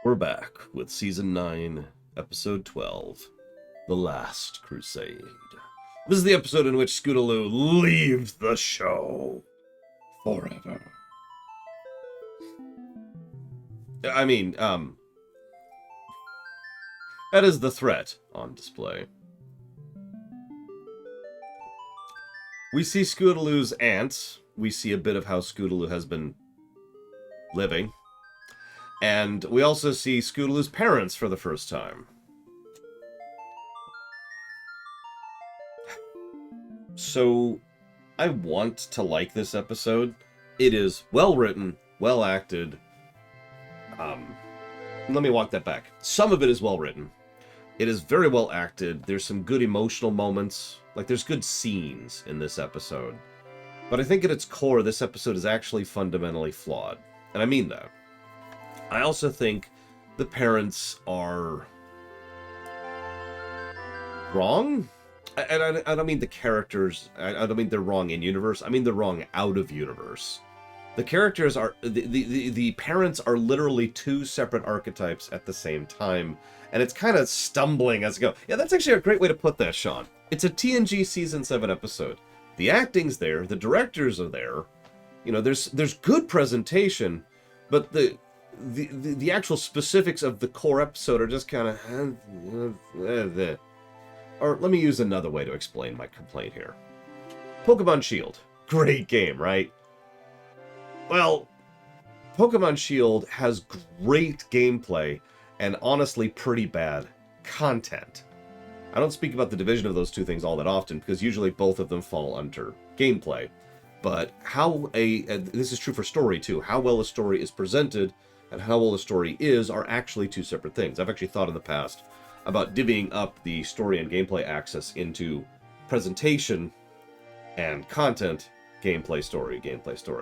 We're back with Season 9, Episode 12, The Last Crusade. This is the episode in which Scootaloo leaves the show forever. That is the threat on display. We see Scootaloo's aunts. We see a bit of how Scootaloo has been living. And we also see Scootaloo's parents for the first time. So, I want to like this episode. It is well written, well acted. Let me walk that back. Some of it is well written. It is very well acted. There's some good emotional moments. Like, there's good scenes in this episode. But I think at its core, this episode is actually fundamentally flawed. And I mean that. I also think the parents are wrong. I don't mean the characters. I don't mean they're wrong in universe. I mean they're wrong out of universe. The characters are the parents are literally two separate archetypes at the same time, and it's kind of stumbling as it goes. Yeah, that's actually a great way to put that, Sean. It's a TNG season 7 episode. The acting's there. The directors are there. You know, there's good presentation, but the actual specifics of the core episode are just kind of... Or let me use another way to explain my complaint here. Pokemon Shield. Great game, right? Well, Pokemon Shield has great gameplay and honestly pretty bad content. I don't speak about the division of those two things all that often because usually both of them fall under gameplay. But how this is true for story too, how well a story is presented and how well a story is are actually two separate things. I've actually thought in the past about divvying up the story and gameplay axis into presentation and content, gameplay story.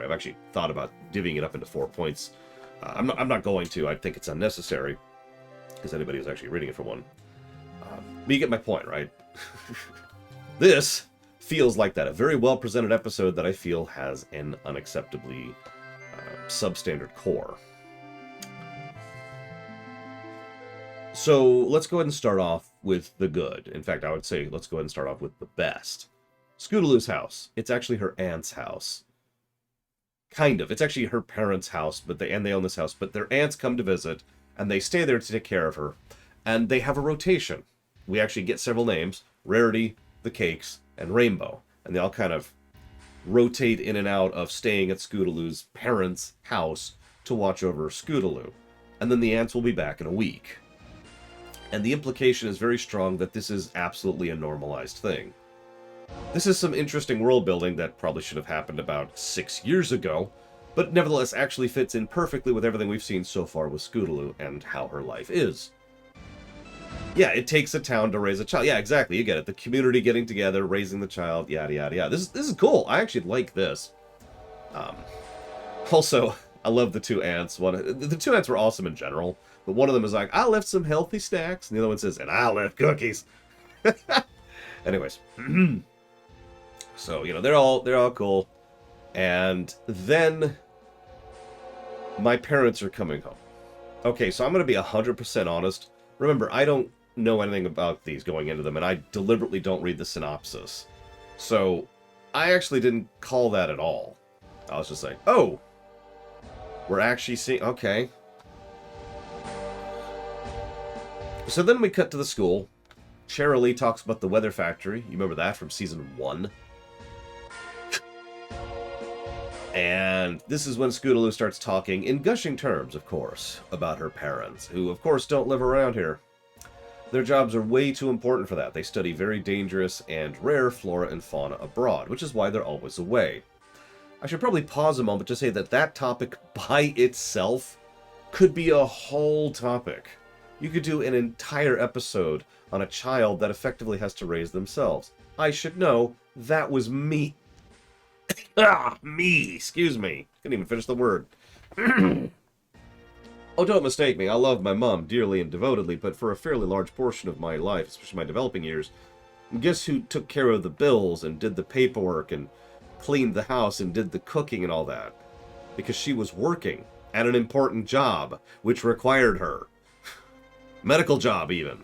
I've actually thought about divvying it up into 4 points. I'm not going to. I think it's unnecessary because anybody who's actually reading it for one. But you get my point, right? This feels like that. A very well presented episode that I feel has an unacceptably substandard core. So let's go ahead and start off with the good. In fact, I would say let's go ahead and start off with the best. Scootaloo's house. It's actually her aunt's house. Kind of. It's actually her parents' house, but they own this house. But their aunts come to visit, and they stay there to take care of her. And they have a rotation. We actually get several names. Rarity, the Cakes, and Rainbow. And they all kind of rotate in and out of staying at Scootaloo's parents' house to watch over Scootaloo. And then the aunts will be back in a week. And the implication is very strong that this is absolutely a normalized thing. This is some interesting world building that probably should have happened about 6 years ago, but nevertheless actually fits in perfectly with everything we've seen so far with Scootaloo and how her life is. Yeah, it takes a town to raise a child. Yeah, exactly, you get it. The community getting together, raising the child, yada yada yada. This is cool. I actually like this. Also, I love the two aunts. The two aunts were awesome in general. But one of them is like, I left some healthy snacks. And the other one says, and I left cookies. Anyways. So, you know, they're all cool. And then my parents are coming home. Okay, so I'm going to be 100% honest. Remember, I don't know anything about these going into them. And I deliberately don't read the synopsis. So I actually didn't call that at all. I was just like, oh, we're actually seeing... Okay. So then we cut to the school. Cheryl talks about the weather factory. You remember that from season 1? And this is when Scootaloo starts talking, in gushing terms, of course, about her parents, who, of course, don't live around here. Their jobs are way too important for that. They study very dangerous and rare flora and fauna abroad, which is why they're always away. I should probably pause a moment to say that that topic by itself could be a whole topic. You could do an entire episode on a child that effectively has to raise themselves. I should know, that was me. Me, excuse me. Couldn't even finish the word. Oh, don't mistake me, I love my mom dearly and devotedly, but for a fairly large portion of my life, especially my developing years, guess who took care of the bills and did the paperwork and cleaned the house and did the cooking and all that? Because she was working at an important job, which required her. Medical job, even.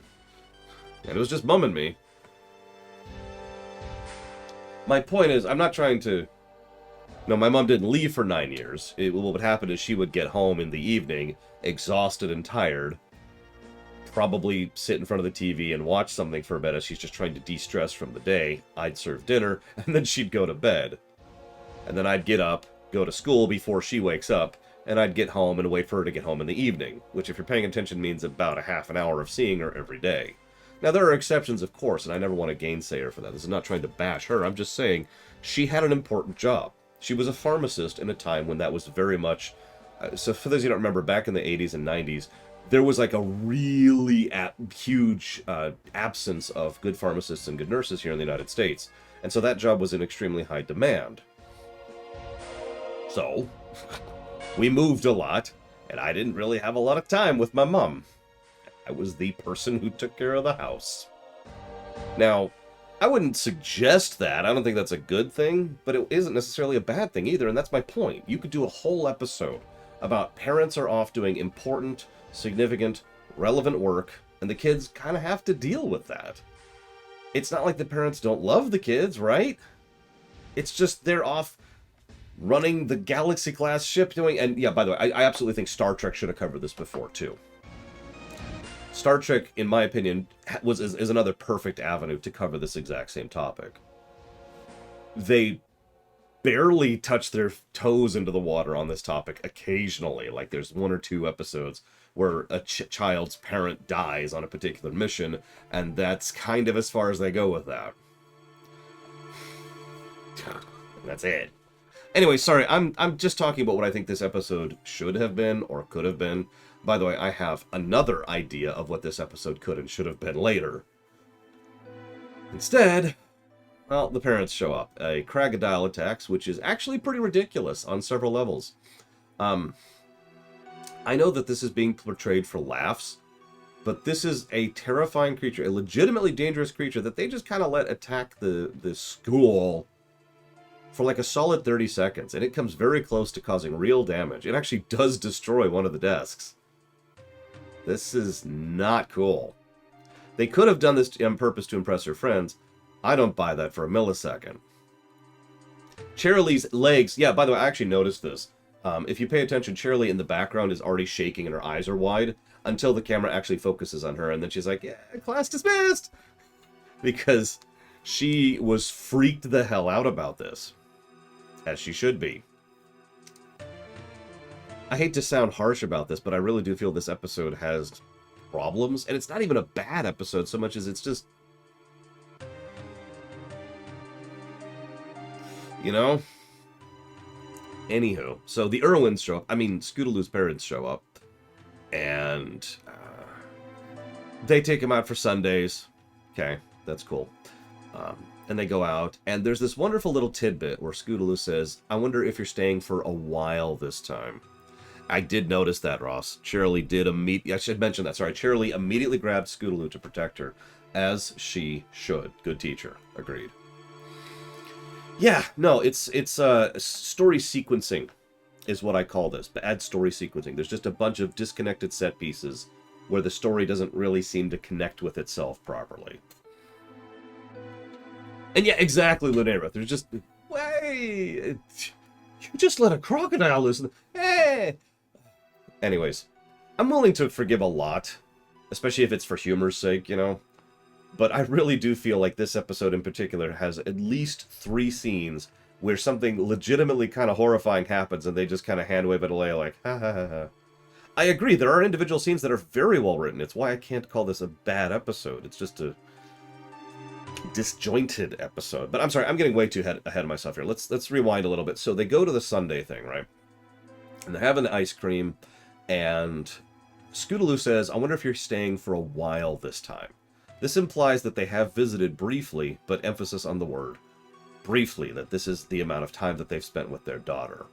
And it was just bumming me. My point is, I'm not trying to... No, my mom didn't leave for 9 years. What would happen is she would get home in the evening, exhausted and tired, probably sit in front of the TV and watch something for a bit as she's just trying to de-stress from the day. I'd serve dinner, and then she'd go to bed. And then I'd get up, go to school before she wakes up, and I'd get home and wait for her to get home in the evening, which if you're paying attention means about a half an hour of seeing her every day. Now, there are exceptions, of course, and I never want to gainsay her for that. This is not trying to bash her. I'm just saying she had an important job. She was a pharmacist in a time when that was very much... so for those who don't remember, back in the 80s and 90s, there was like a really huge absence of good pharmacists and good nurses here in the United States. And so that job was in extremely high demand. So, we moved a lot, and I didn't really have a lot of time with my mom. I was the person who took care of the house. Now, I wouldn't suggest that. I don't think that's a good thing, but it isn't necessarily a bad thing either, and that's my point. You could do a whole episode about parents are off doing important, significant, relevant work, and the kids kind of have to deal with that. It's not like the parents don't love the kids, right? It's just they're off running the Galaxy-class ship doing... And yeah, by the way, I absolutely think Star Trek should have covered this before, too. Star Trek, in my opinion, is another perfect avenue to cover this exact same topic. They barely touch their toes into the water on this topic occasionally. Like, there's 1 or 2 episodes where a child's parent dies on a particular mission, and that's kind of as far as they go with that. That's it. Anyway, sorry, I'm just talking about what I think this episode should have been or could have been. By the way, I have another idea of what this episode could and should have been later. Instead, well, the parents show up. A crocodile attacks, which is actually pretty ridiculous on several levels. I know that this is being portrayed for laughs, but this is a terrifying creature, a legitimately dangerous creature that they just kind of let attack the school for like a solid 30 seconds, and it comes very close to causing real damage. It actually does destroy one of the desks. This is not cool. They could have done this on purpose to impress her friends. I don't buy that for a millisecond. Cherilee's legs... Yeah, by the way, I actually noticed this. If you pay attention, Cherilee in the background is already shaking and her eyes are wide until the camera actually focuses on her, and then she's like, yeah, class dismissed! Because she was freaked the hell out about this. As she should be. I hate to sound harsh about this, but I really do feel this episode has problems. And it's not even a bad episode so much as it's just... You know? Anywho. So the Irwins show up. I mean, Scootaloo's parents show up. And... they take him out for Sundays. Okay, that's cool. And they go out, and there's this wonderful little tidbit where Scootaloo says, I wonder if you're staying for a while this time. I did notice that, Ross. Cherilee did immediately... I should mention that, sorry. Cherilee immediately grabbed Scootaloo to protect her, as she should. Good teacher. Agreed. Yeah, no, it's story sequencing is what I call this. Bad story sequencing. There's just a bunch of disconnected set pieces where the story doesn't really seem to connect with itself properly. And yeah, exactly, Lunera. There's just... Way! You just let a crocodile loose. Hey! Anyways, I'm willing to forgive a lot. Especially if it's for humor's sake, you know? But I really do feel like this episode in particular has at least 3 scenes where something legitimately kind of horrifying happens and they just kind of hand-wave it away like, ha ha ha ha. I agree, there are individual scenes that are very well written. It's why I can't call this a bad episode. It's just a disjointed episode. But I'm sorry, I'm getting way too ahead of myself here. Let's rewind a little bit. So they go to the Sunday thing, right? And they're having the ice cream, and Scootaloo says, I wonder if you're staying for a while this time. This implies that they have visited briefly, but emphasis on the word briefly, that this is the amount of time that they've spent with their daughter.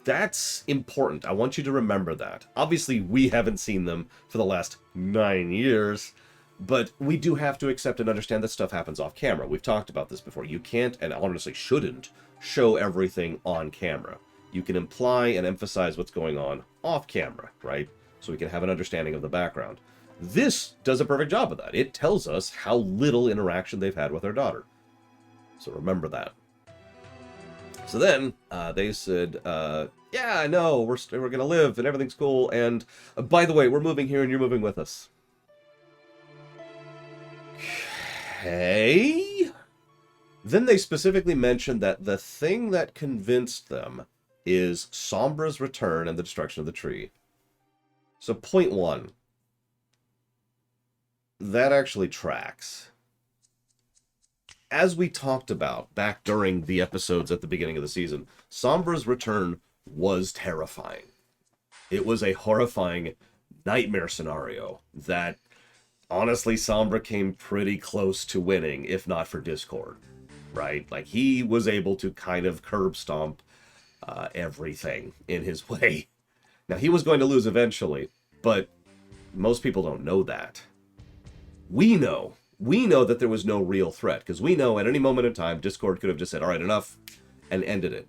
That's important. I want you to remember that. Obviously, we haven't seen them for the last 9 years, but we do have to accept and understand that stuff happens off camera. We've talked about this before. You can't, and honestly shouldn't, show everything on camera. You can imply and emphasize what's going on off camera, right? so we can have an understanding of the background. This does a perfect job of that. It tells us how little interaction they've had with our daughter. So remember that. So then they said, yeah, I know, we're going to live and everything's cool. And by the way, we're moving here and you're moving with us. Okay. Then they specifically mentioned that the thing that convinced them is Sombra's return and the destruction of the tree. So point one. That actually tracks. As we talked about back during the episodes at the beginning of the season, Sombra's return was terrifying. It was a horrifying nightmare scenario that, honestly, Sombra came pretty close to winning, if not for Discord, right? Like, he was able to kind of curb stomp everything in his way. Now, he was going to lose eventually, but most people don't know that. We know that there was no real threat, because we know at any moment in time, Discord could have just said, all right, enough, and ended it.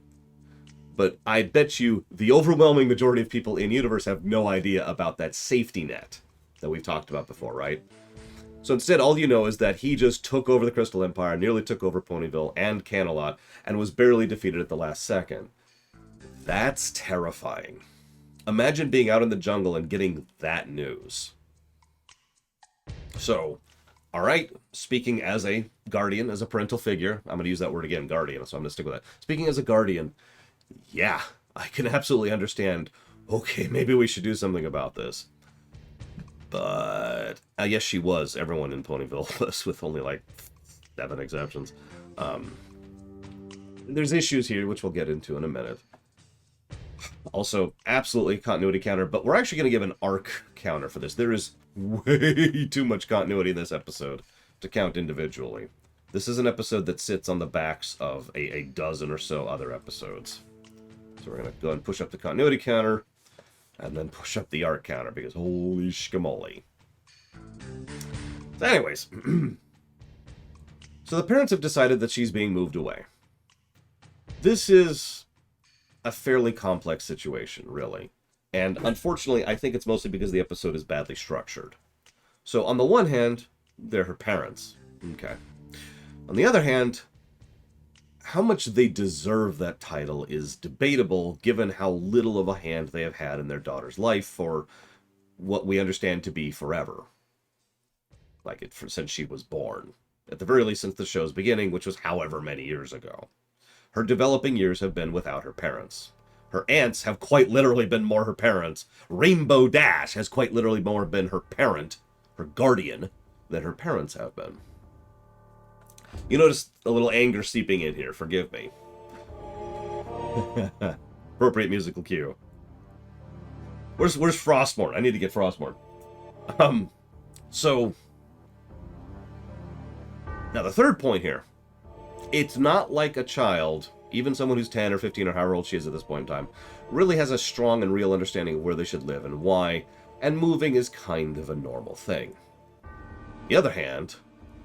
But I bet you the overwhelming majority of people in Universe have no idea about that safety net that we've talked about before, right? So instead, all you know is that he just took over the Crystal Empire, nearly took over Ponyville and Canalot, and was barely defeated at the last second. That's terrifying. Imagine being out in the jungle and getting that news. So, all right, speaking as a guardian, as a parental figure, I'm going to use that word again, guardian, so I'm going to stick with that. Speaking as a guardian, yeah, I can absolutely understand, okay, maybe we should do something about this. But, yes, she was. Everyone in Ponyville was, with only like 7 exceptions. There's issues here, which we'll get into in a minute. Also, absolutely continuity counter, but we're actually going to give an arc counter for this. There is way too much continuity in this episode to count individually. This is an episode that sits on the backs of a dozen or so other episodes. So we're going to go and push up the continuity counter, and then push up the arc counter, because holy schmoly. So anyways, so the parents have decided that she's being moved away. This is a fairly complex situation, really. And unfortunately, I think it's mostly because the episode is badly structured. So on the one hand, they're her parents. Okay. On the other hand, how much they deserve that title is debatable, given how little of a hand they have had in their daughter's life for what we understand to be forever. Like since she was born. At the very least, since the show's beginning, which was however many years ago. Her developing years have been without her parents. Her aunts have quite literally been more her parents. Rainbow Dash has quite literally more been her parent, her guardian, than her parents have been. You notice a little anger seeping in here, forgive me. Appropriate musical cue. Where's Frostmourne? I need to get Frostmourne. So, now the third point here. It's not like a child, even someone who's 10 or 15 or however old she is at this point in time, really has a strong and real understanding of where they should live and why, and moving is kind of a normal thing. On the other hand,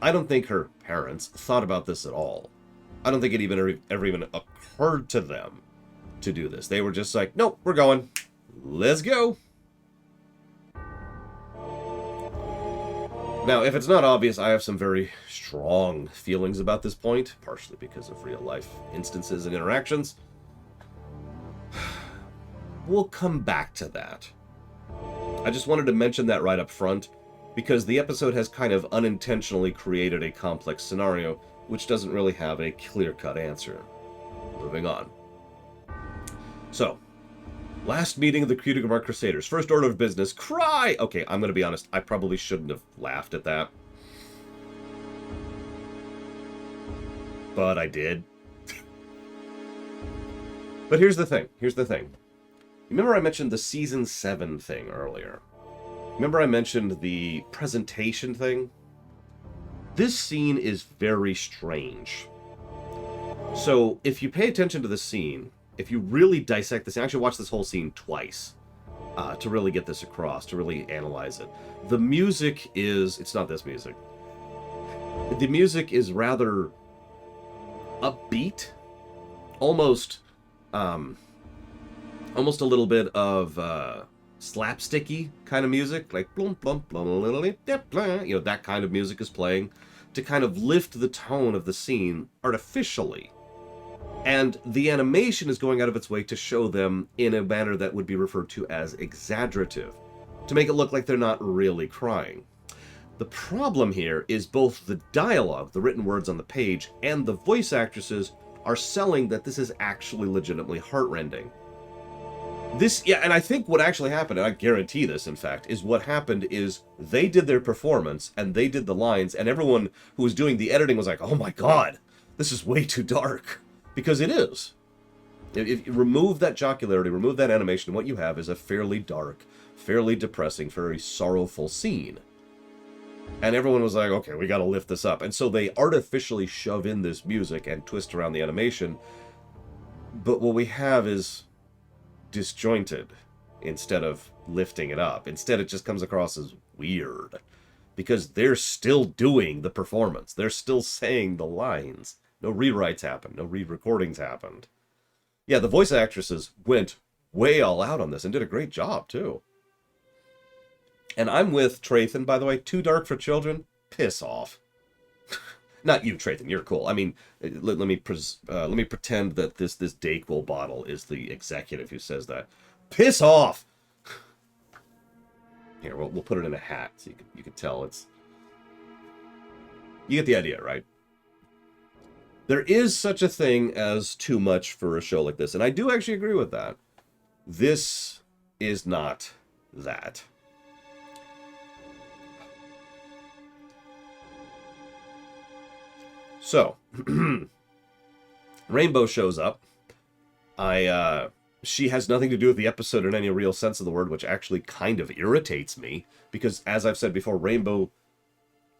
I don't think her parents thought about this at all. I don't think it ever even occurred to them to do this. They were just like, nope, we're going. Let's go. Now, if it's not obvious, I have some very strong feelings about this point, partially because of real-life instances and interactions. We'll come back to that. I just wanted to mention that right up front, because the episode has kind of unintentionally created a complex scenario, which doesn't really have a clear-cut answer. Moving on. So, last meeting of the Kudagramar Crusaders. First order of business, cry! Okay, I'm going to be honest. I probably shouldn't have laughed at that. But I did. But here's the thing. Remember I mentioned the Season 7 thing earlier? Remember I mentioned the presentation thing? This scene is very strange. So, if you pay attention to the scene, if you really dissect this, actually watch this whole scene twice to really get this across, to really analyze it. The music is... It's not this music. The music is rather upbeat. Almost a little bit of slapsticky kind of music, like blum, blum, blum, you know, that kind of music is playing to kind of lift the tone of the scene artificially. And the animation is going out of its way to show them in a manner that would be referred to as exaggerative, to make it look like they're not really crying. The problem here is both the dialogue, the written words on the page, and the voice actresses are selling that this is actually legitimately heartrending. And I think what actually happened, and I guarantee this, in fact, is what happened is they did their performance, and they did the lines, and everyone who was doing the editing was like, oh my god, this is way too dark. Because it is. If you remove that jocularity, remove that animation, what you have is a fairly dark, fairly depressing, very sorrowful scene. And everyone was like, okay, we gotta lift this up. And so they artificially shove in this music and twist around the animation. But what we have is disjointed instead of lifting it up. Instead, it just comes across as weird. Because they're still doing the performance. They're still saying the lines. No rewrites happened. No re-recordings happened. Yeah, the voice actresses went way all out on this and did a great job, too. And I'm with Trathan, by the way. Too dark for children? Piss off. Not you, Trathan. You're cool. I mean, let me pretend that this Dayquil bottle is the executive who says that. Piss off! Here, we'll put it in a hat so you can tell it's... You get the idea, right? There is such a thing as too much for a show like this, and I do actually agree with that. This is not that. So, Rainbow shows up. She has nothing to do with the episode in any real sense of the word, which actually kind of irritates me, because as I've said before, Rainbow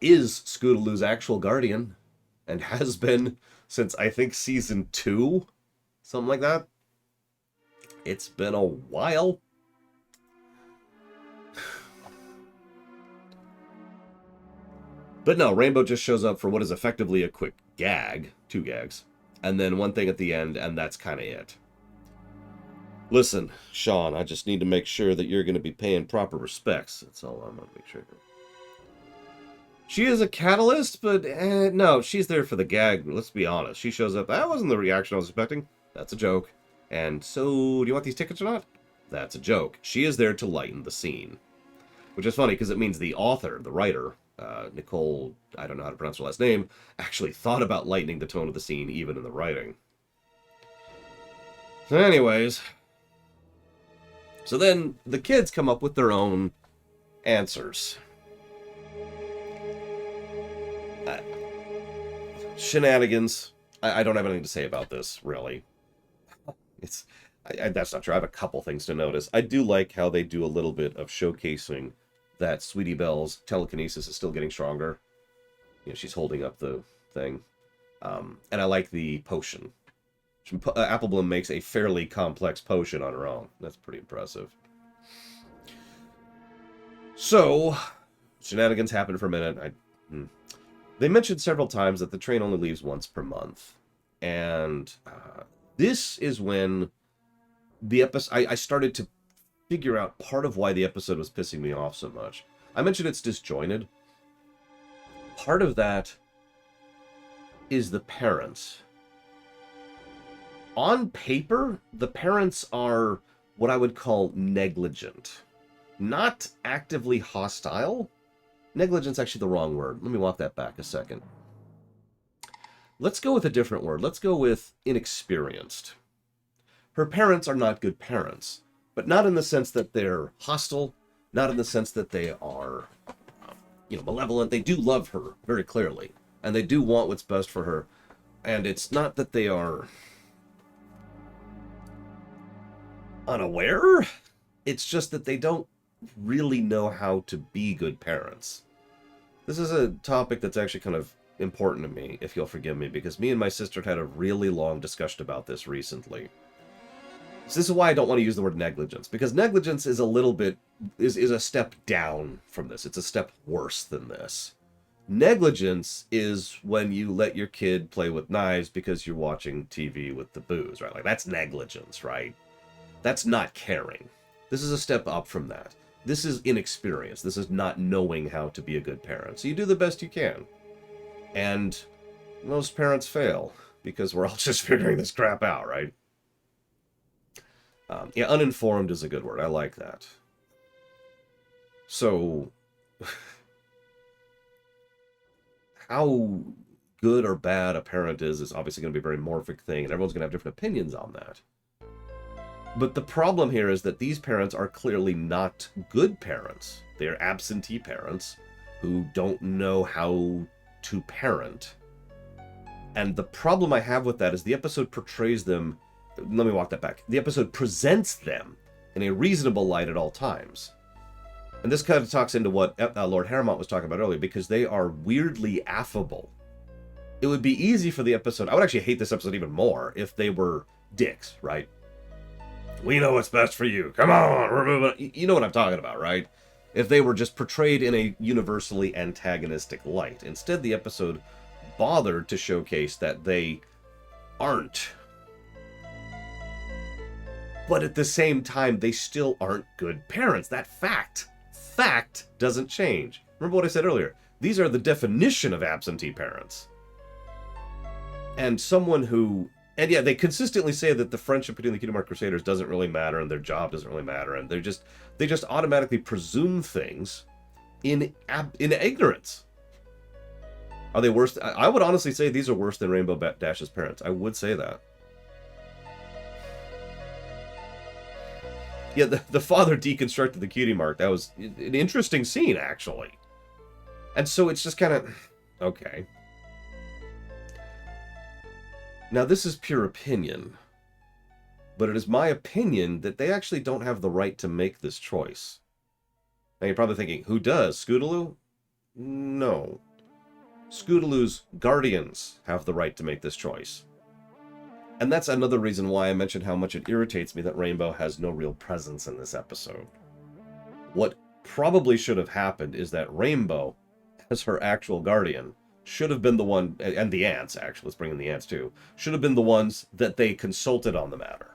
is Scootaloo's actual guardian, and has been since, I think, season 2, something like that. It's been a while. But no, Rainbow just shows up for what is effectively a quick gag, 2 gags, and then one thing at the end, and that's kind of it. Listen, Sean, I just need to make sure that you're going to be paying proper respects. That's all I'm going to make sure. She is a catalyst, but no, she's there for the gag. Let's be honest. She shows up. That wasn't the reaction I was expecting. That's a joke. And so, do you want these tickets or not? That's a joke. She is there to lighten the scene. Which is funny, because it means the author, the writer, Nicole, I don't know how to pronounce her last name, actually thought about lightening the tone of the scene, even in the writing. So anyways... So then, the kids come up with their own answers. Shenanigans. I don't have anything to say about this, really. That's not true. I have a couple things to notice. I do like how they do a little bit of showcasing that Sweetie Belle's telekinesis is still getting stronger. You know, she's holding up the thing. And I like the potion. Apple Bloom makes a fairly complex potion on her own. That's pretty impressive. So, shenanigans happen for a minute. They mentioned several times that the train only leaves once per month. And this is when the episode... I started to figure out part of why the episode was pissing me off so much. I mentioned it's disjointed. Part of that is the parents. On paper, the parents are what I would call negligent. Not actively hostile. Negligent's actually the wrong word. Let me walk that back a second. Let's go with a different word. Let's go with inexperienced. Her parents are not good parents, but not in the sense that they're hostile, not in the sense that they are, malevolent. They do love her very clearly, and they do want what's best for her. And it's not that they are unaware. It's just that they don't really know how to be good parents. This is a topic that's actually kind of important to me, if you'll forgive me, because me and my sister had a really long discussion about this recently. So this is why I don't want to use the word negligence, because negligence is a little bit, is a step down from this. It's a step worse than this. Negligence is when you let your kid play with knives because you're watching TV with the booze, right? Like, that's negligence, right? That's not caring. This is a step up from that. This is inexperience. This is not knowing how to be a good parent. So you do the best you can. And most parents fail, because we're all just figuring this crap out, right? Yeah, uninformed is a good word. I like that. So, how good or bad a parent is obviously going to be a very morphic thing, and everyone's going to have different opinions on that. But the problem here is that these parents are clearly not good parents. They're absentee parents who don't know how to parent. And the problem I have with that is the episode portrays them... Let me walk that back. The episode presents them in a reasonable light at all times. And this kind of talks into what Lord Harrowmont was talking about earlier, because they are weirdly affable. It would be easy for the episode... I would actually hate this episode even more if they were dicks, right? We know what's best for you. Come on, we're moving on. You know what I'm talking about, right? If they were just portrayed in a universally antagonistic light. Instead, the episode bothered to showcase that they aren't. But at the same time, they still aren't good parents. That fact doesn't change. Remember what I said earlier? These are the definition of absentee parents. And someone who... And yeah, they consistently say that the friendship between the Cutie Mark Crusaders doesn't really matter, and their job doesn't really matter, and they just automatically presume things in ignorance. Are they worse? I would honestly say these are worse than Rainbow Dash's parents. I would say that. Yeah, the father deconstructed the Cutie Mark. That was an interesting scene, actually. And so it's just kind of... Okay. Now, this is pure opinion. But it is my opinion that they actually don't have the right to make this choice. Now, you're probably thinking, who does? Scootaloo? No. Scootaloo's guardians have the right to make this choice. And that's another reason why I mentioned how much it irritates me that Rainbow has no real presence in this episode. What probably should have happened is that Rainbow, as her actual guardian, should have been the one, and the ants, actually, let's bring in the ants too, should have been the ones that they consulted on the matter.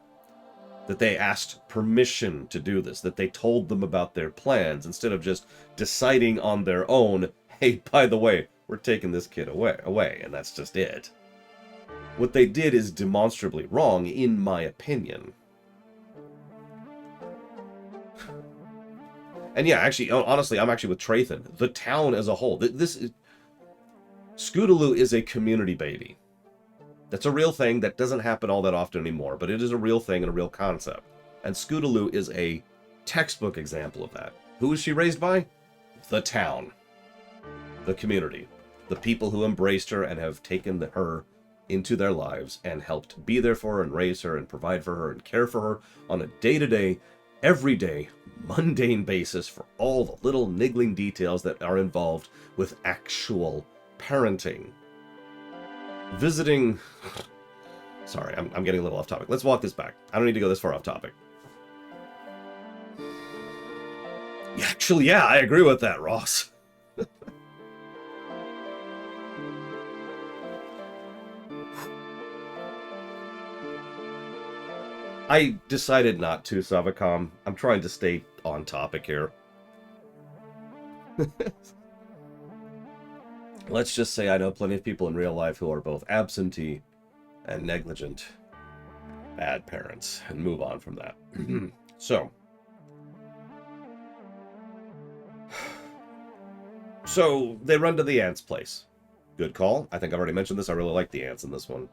That they asked permission to do this, that they told them about their plans, instead of just deciding on their own, hey, by the way, we're taking this kid away, and that's just it. What they did is demonstrably wrong, in my opinion. And yeah, actually, honestly, I'm actually with Trathan. The town as a whole. Scootaloo is a community baby. That's a real thing that doesn't happen all that often anymore, but it is a real thing and a real concept. And Scootaloo is a textbook example of that. Who is she raised by? The town. The community. The people who embraced her and have taken her into their lives and helped be there for her and raise her and provide for her and care for her on a day-to-day, everyday, mundane basis for all the little niggling details that are involved with actual parenting. Visiting... Sorry, I'm getting a little off topic. Let's walk this back. I don't need to go this far off topic. Actually, yeah, I agree with that, Ross. I decided not to, Savacom. I'm trying to stay on topic here. Let's just say I know plenty of people in real life who are both absentee and negligent bad parents, and move on from that. So they run to the ants' place. Good call. I think I've already mentioned this. I really like the ants in this one.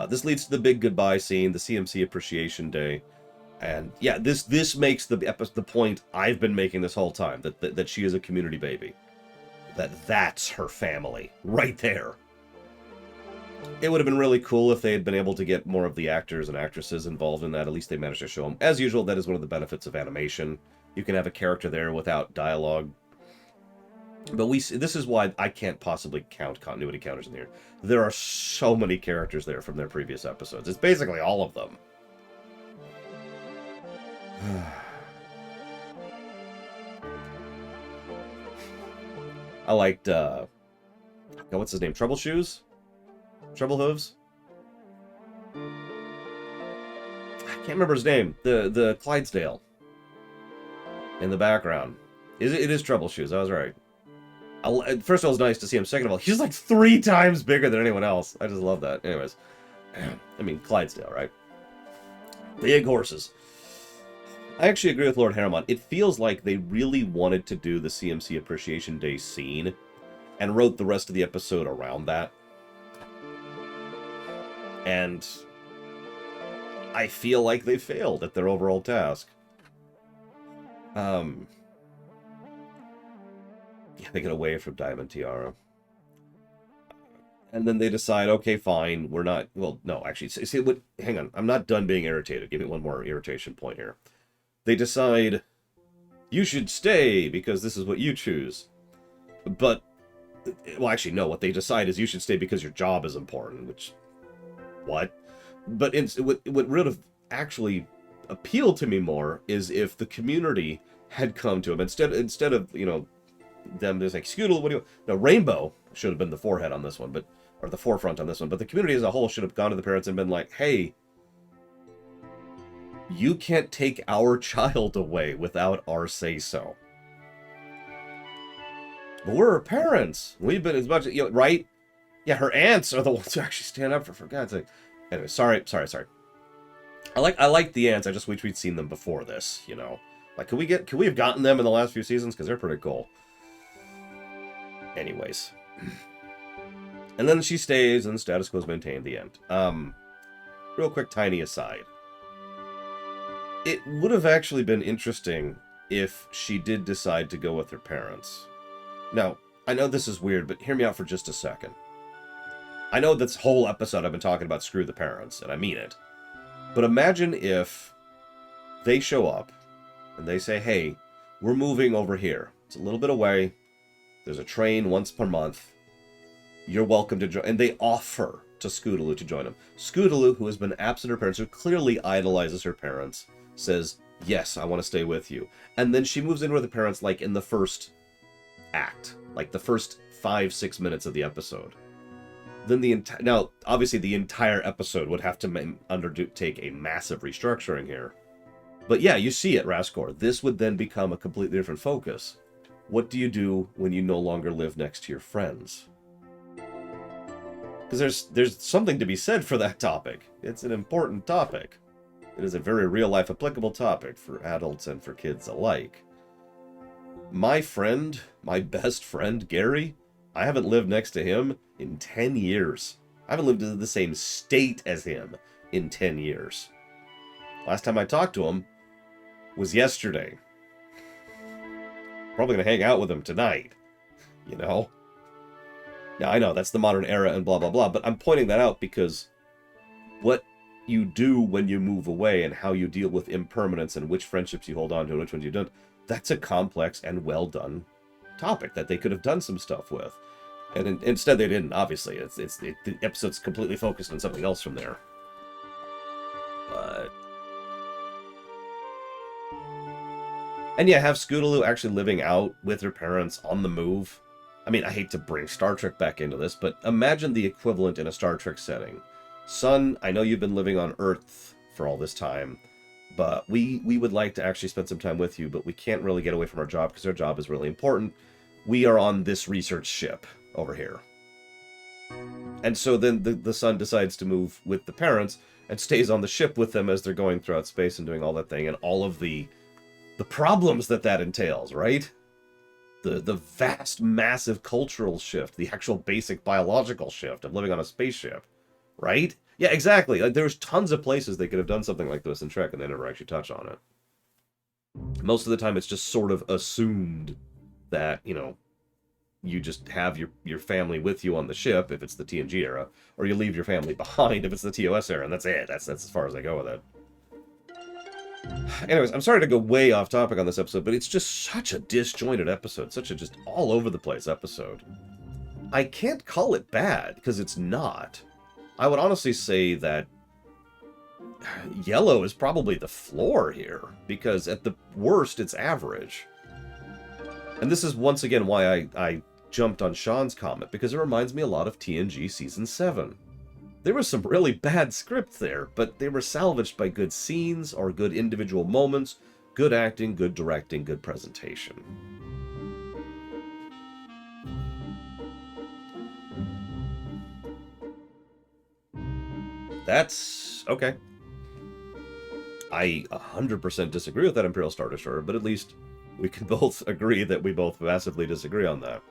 This leads to the big goodbye scene, the CMC Appreciation Day. And yeah, this makes the point I've been making this whole time, that she is a community baby. That's her family, right there. It would have been really cool if they had been able to get more of the actors and actresses involved in that. At least they managed to show them. As usual, that is one of the benefits of animation. You can have a character there without dialogue. But this is why I can't possibly count continuity counters in here. There are so many characters there from their previous episodes. It's basically all of them. I liked, what's his name? Trouble Shoes? Trouble Hooves? I can't remember his name. The Clydesdale. in the background. It is Troubleshoes, I was right. First of all, it's nice to see him. Second of all, he's like 3 times bigger than anyone else. I just love that. Anyways. I mean, Clydesdale, right? Big horses. I actually agree with Lord Harriman. It feels like they really wanted to do the CMC Appreciation Day scene and wrote the rest of the episode around that. And I feel like they failed at their overall task. Yeah, they get away from Diamond Tiara. And then they decide, okay, fine, we're not... Well, no, actually, see, hang on. I'm not done being irritated. Give me one more irritation point here. They decide, you should stay because this is what you choose. But, well, actually, no. What they decide is you should stay because your job is important, which... What? But what would have actually appealed to me more is if the community had come to him. Instead of, you know, them just like, Scoodle, what do you... No, Rainbow should have been the forehead on this one, but... Or the forefront on this one. But the community as a whole should have gone to the parents and been like, hey, you can't take our child away without our say-so. But we're her parents. We've been as much, you know, right? Yeah, her aunts are the ones who actually stand up for God's sake. Anyway, sorry. I like the aunts. I just wish we'd seen them before this, you know. Like, could we have gotten them in the last few seasons? Because they're pretty cool. Anyways. And then she stays, and the status quo is maintained. The end. Real quick, tiny aside. It would have actually been interesting if she did decide to go with her parents. Now, I know this is weird, but hear me out for just a second. I know this whole episode I've been talking about screw the parents, and I mean it. But imagine if they show up, and they say, hey, we're moving over here. It's a little bit away. There's a train once per month. You're welcome to join. And they offer to Scootaloo to join them. Scootaloo, who has been absent her parents, who clearly idolizes her parents, says, yes, I want to stay with you. And then she moves in with the parents, like, in the first act. Like, the first 5-6 minutes of the episode. Then now, obviously, the entire episode would have to undertake a massive restructuring here. But yeah, you see it, Raskor. This would then become a completely different focus. What do you do when you no longer live next to your friends? Because there's something to be said for that topic. It's an important topic. It is a very real-life applicable topic for adults and for kids alike. My friend, my best friend, Gary, I haven't lived next to him in 10 years. I haven't lived in the same state as him in 10 years. Last time I talked to him was yesterday. Probably going to hang out with him tonight, you know? Now, I know that's the modern era and blah, blah, blah, but I'm pointing that out because what you do when you move away and how you deal with impermanence and which friendships you hold on to and which ones you don't, that's a complex and well-done topic that they could have done some stuff with. And instead they didn't, obviously. The episode's completely focused on something else from there. But... And yeah, have Scootaloo actually living out with her parents on the move. I mean, I hate to bring Star Trek back into this, but imagine the equivalent in a Star Trek setting. Son, I know you've been living on Earth for all this time, but we would like to actually spend some time with you, but we can't really get away from our job because our job is really important. We are on this research ship over here. And so then the son decides to move with the parents and stays on the ship with them as they're going throughout space and doing all that thing and all of the problems that entails, right? The vast, massive cultural shift, the actual basic biological shift of living on a spaceship, right? Yeah, exactly. Like, there's tons of places they could have done something like this in Trek, and they never actually touch on it. Most of the time, it's just sort of assumed that, you know, you just have your family with you on the ship, if it's the TNG era, or you leave your family behind if it's the TOS era, and that's it. That's as far as I go with it. Anyways, I'm sorry to go way off topic on this episode, but it's just such a disjointed episode, such a just all over the place episode. I can't call it bad, because it's not. I would honestly say that Yellow is probably the floor here, because at the worst, it's average. And this is once again why I jumped on Sean's comment, because it reminds me a lot of TNG Season 7. There was some really bad script there, but they were salvaged by good scenes or good individual moments, Good acting, good directing, good presentation. That's okay. I 100% disagree with that Imperial Star Destroyer, but at least we can both agree that we both massively disagree on that.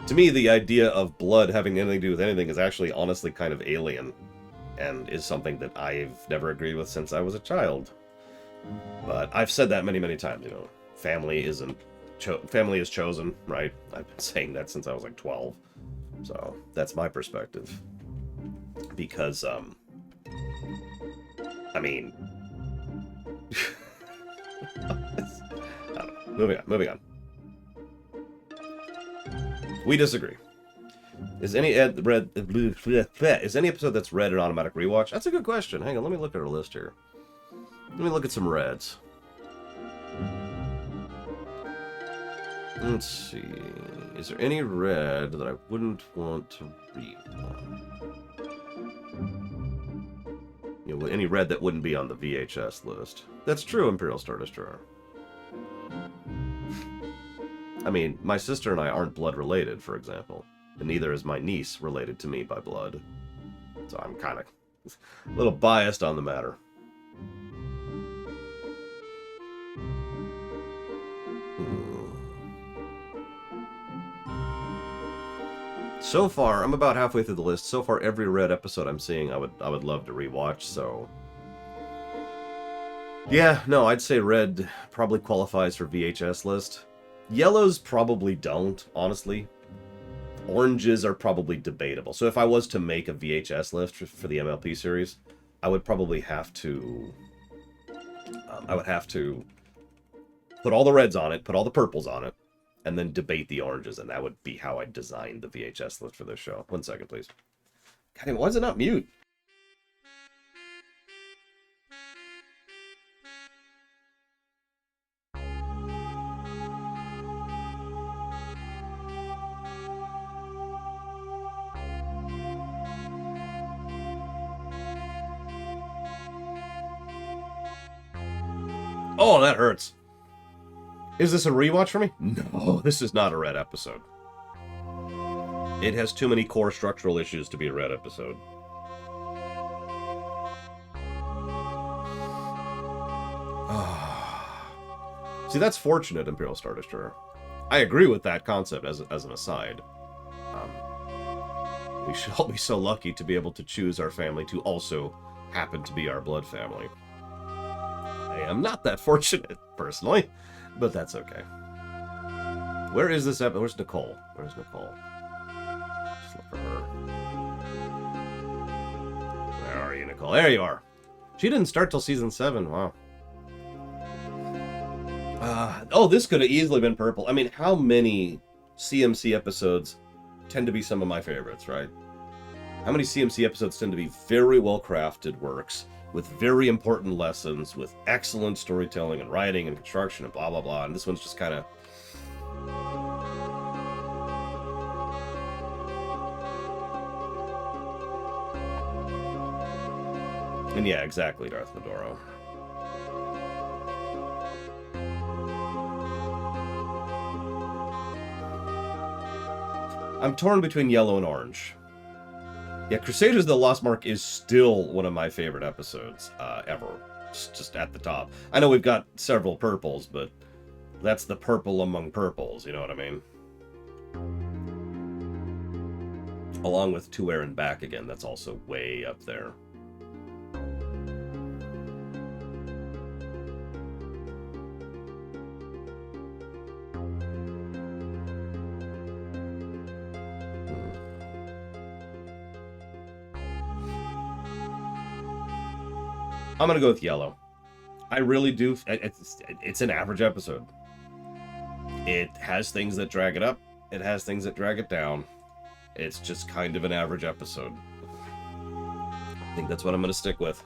To me, the idea of blood having anything to do with anything is actually honestly kind of alien, and is something that I've never agreed with since I was a child. But I've said that many, many times, you know, family is chosen, right? I've been saying that since I was like 12. So that's my perspective. Because, I mean, I don't know. Moving on. We disagree. Is any episode that's read an automatic rewatch? That's a good question. Hang on, let me look at our list here. Let me look at some reds. Let's see. Is there any red that I wouldn't want to read on? You know, any red that wouldn't be on the VHS list. That's true, Imperial Star Destroyer. I mean, my sister and I aren't blood related, for example. And neither is my niece related to me by blood. So I'm kind of a little biased on the matter. So far, I'm about halfway through the list. So far, every red episode I'm seeing, I would love to rewatch. So, yeah, no, I'd say red probably qualifies for VHS list. Yellows probably don't, honestly. Oranges are probably debatable. So if I was to make a VHS list for the MLP series, I would probably have to. I would have to put all the reds on it, put all the purples on it, and then debate the oranges, and that would be how I designed the VHS list for this show. 1 second, please. God damn, why is it not mute? Oh, that hurts. Is this a rewatch for me? No, this is not a red episode. It has too many core structural issues to be a red episode. See, that's fortunate, Imperial Star Destroyer. I agree with that concept as an aside. We should all be so lucky to be able to choose our family to also happen to be our blood family. I am not that fortunate, personally, but that's okay. Where is this episode? Where's Nicole? Where's Nicole? Just look for her. Where are you, Nicole? There you are. She didn't start till season 7. Wow. Oh, this could have easily been purple. I mean, how many CMC episodes tend to be some of my favorites, right? How many CMC episodes tend to be very well-crafted works with very important lessons, with excellent storytelling and writing and construction and blah, blah, blah. And this one's just kind of... And yeah, exactly, Darth Madoro. I'm torn between yellow and orange. Yeah, Crusaders of the Lost Mark is still one of my favorite episodes ever. Just at the top. I know we've got several purples, but that's the purple among purples, you know what I mean? Along with To Where and Back Again, that's also way up there. I'm gonna go with yellow. I really do. It's an average episode. It has things that drag it up. It has things that drag it down. It's just kind of an average episode. I think that's what I'm gonna stick with.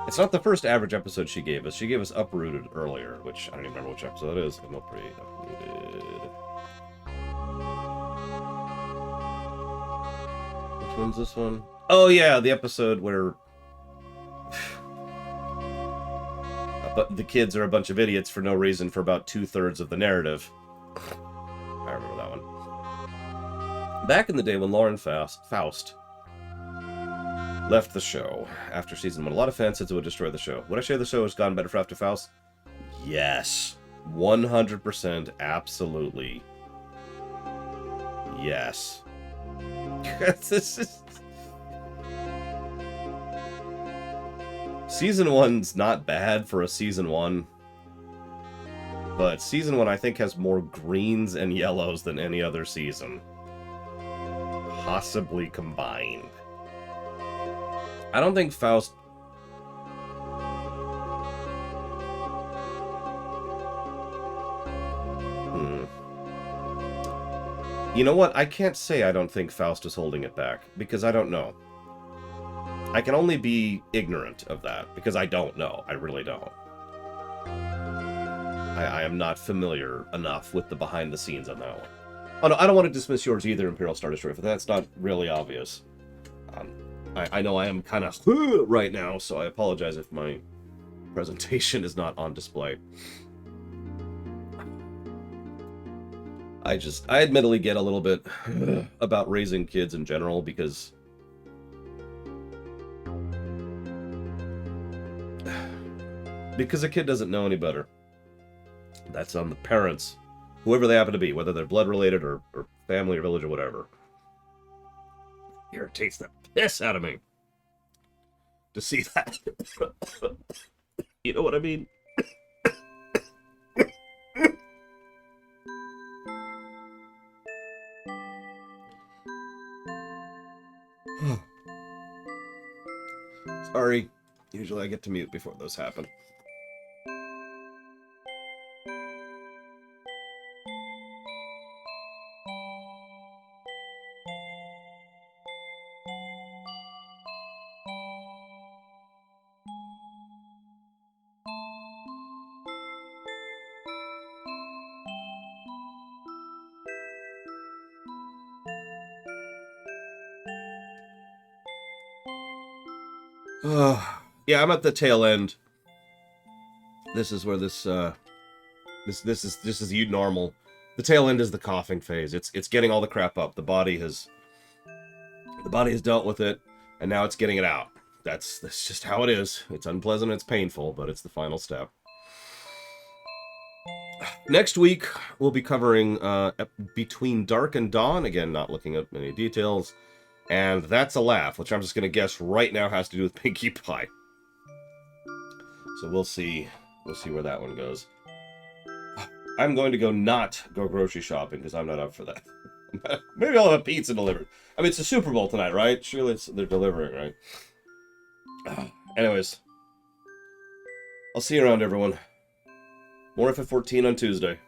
It's not the first average episode she gave us. She gave us Uprooted earlier, which I don't even remember which episode it is. I'm not pretty uprooted. Which one's this one? Oh yeah, the episode where but the kids are a bunch of idiots for no reason for about 2/3 of the narrative. I remember that one. Back in the day when Lauren Faust left the show after season 1, a lot of fans said it would destroy the show. Would I say the show has gotten better for after Faust? Yes. 100%. Absolutely. Yes. This is... Season 1's not bad for a season 1. But season 1, I think, has more greens and yellows than any other season. Possibly combined. I don't think Faust... You know what? I can't say I don't think Faust is holding it back, because I don't know. I can only be ignorant of that, because I don't know. I really don't. I am not familiar enough with the behind-the-scenes on that one. Oh, no, I don't want to dismiss yours either, Imperial Star Destroyer, but that's not really obvious. I know I am kind of right now, so I apologize if my presentation is not on display. I admittedly get a little bit about raising kids in general, because a kid doesn't know any better. That's on the parents, whoever they happen to be, whether they're blood related or family or village or whatever. It irritates the piss out of me to see that. You know what I mean? Sorry. Usually I get to mute before those happen. Yeah, I'm at the tail end. This is where this is normal. The tail end is the coughing phase. It's getting all the crap up. The body has dealt with it, and now it's getting it out. That's just how it is. It's unpleasant, it's painful, but it's the final step. Next week we'll be covering Between Dark and Dawn. Again, not looking at any details. And That's a Laugh, which I'm just going to guess right now has to do with Pinkie Pie. So we'll see where that one goes. I'm going to not go grocery shopping because I'm not up for that. Maybe I'll have a pizza delivered. I mean, it's the Super Bowl tonight, right? Surely they're delivering, right? Anyways, I'll see you around, everyone. More FF14 on Tuesday.